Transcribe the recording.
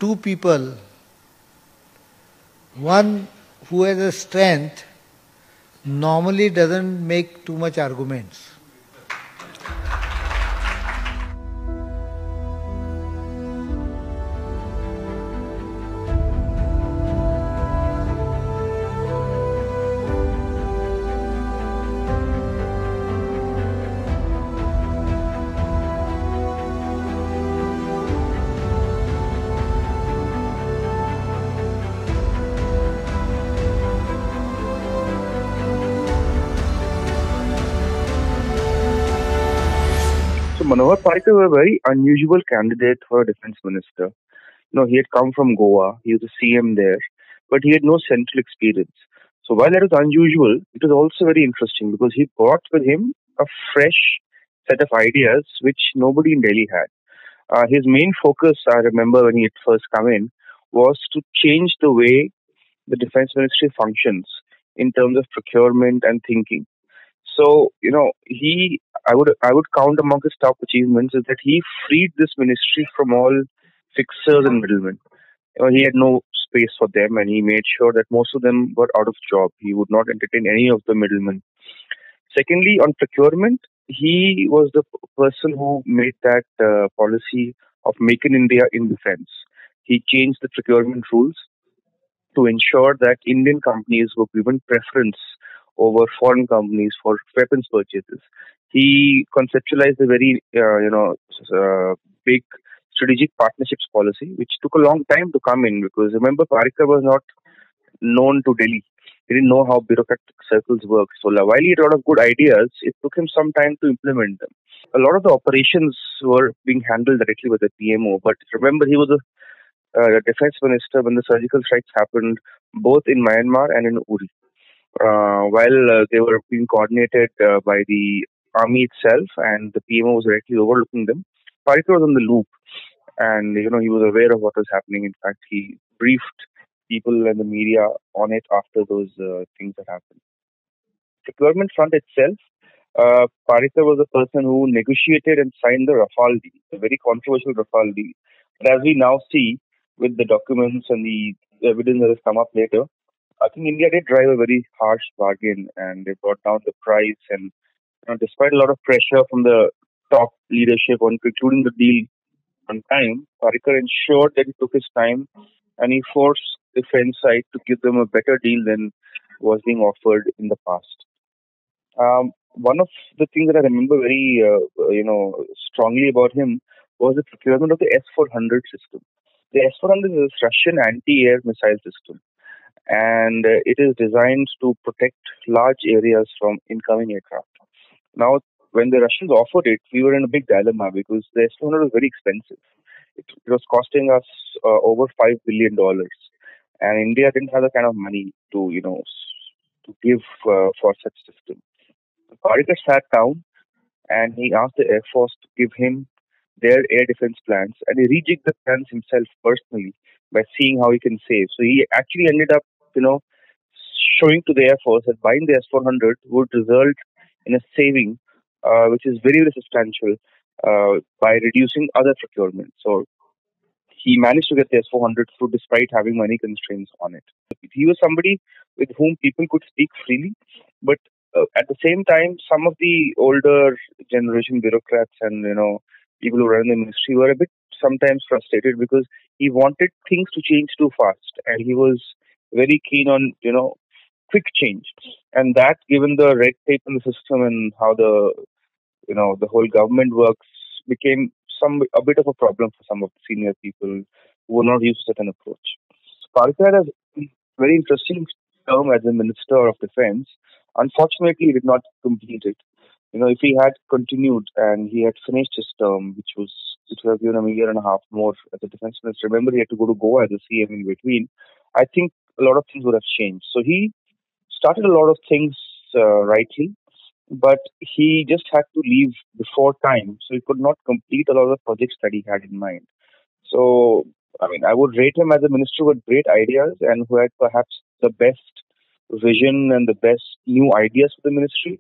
two people, one who has a strength normally doesn't make too much arguments. So Manohar Parrikar was a very unusual candidate for a defense minister. He had come from Goa, he was a CM there, but he had no central experience. So while that was unusual, it was also very interesting because he brought with him a fresh set of ideas which nobody in Delhi had. His main focus, I remember when he had first come in, was to change the way the defense ministry functions in terms of procurement and thinking. So, I would count among his top achievements is that he freed this ministry from all fixers and middlemen. He had no space for them, and he made sure that most of them were out of job. He would not entertain any of the middlemen. Secondly, on procurement, he was the person who made that policy of Make in India in defense. He changed the procurement rules to ensure that Indian companies were given preference over foreign companies for weapons purchases. He conceptualized a very, big strategic partnerships policy, which took a long time to come in because remember, Parrikar was not known to Delhi. He didn't know how bureaucratic circles work. So while he had a lot of good ideas, it took him some time to implement them. A lot of the operations were being handled directly with the PMO, but remember, he was a defense minister when the surgical strikes happened both in Myanmar and in Uri. While they were being coordinated by the army itself and the PMO was directly overlooking them, Parrikar was on the loop and he was aware of what was happening. In fact, he briefed people and the media on it after those things that happened. Procurement front itself, Parrikar was the person who negotiated and signed the Rafale deal, a very controversial Rafale deal. But as we now see, with the documents and the evidence that has come up later, I think India did drive a very harsh bargain and they brought down the price. And despite a lot of pressure from the top leadership on concluding the deal on time, Parrikar ensured that he took his time and he forced the defense side to give them a better deal than was being offered in the past. One of the things that I remember very, strongly about him was the procurement of the S-400 system. The S-400 is a Russian anti-air missile system, and it is designed to protect large areas from incoming aircraft. Now, when the Russians offered it, we were in a big dilemma because the S-400 was very expensive. It was costing us over $5 billion, and India didn't have the kind of money to give for such system. Parrikar sat down and he asked the Air Force to give him their air defense plans, and he rejigged the plans himself personally by seeing how he can save. So he actually ended up, showing to the Air Force that buying the S-400 would result in a saving, which is very, very substantial by reducing other procurement. So he managed to get the S-400 through despite having money constraints on it. He was somebody with whom people could speak freely, but at the same time, some of the older generation bureaucrats and people who run the ministry were a bit sometimes frustrated because he wanted things to change too fast, and he was very keen on quick change. And that, given the red tape in the system and how the whole government works, became a bit of a problem for some of the senior people who were not used to such an approach. So Parrikar has a very interesting term as a Minister of Defense. Unfortunately, he did not complete it. If he had continued and he had finished his term, which would have given him a year and a half more as a defense minister, remember he had to go to Goa as a CM in between, I think a lot of things would have changed. So he started a lot of things rightly, but he just had to leave before time, so he could not complete a lot of the projects that he had in mind. So, I would rate him as a minister with great ideas and who had perhaps the best vision and the best new ideas for the ministry.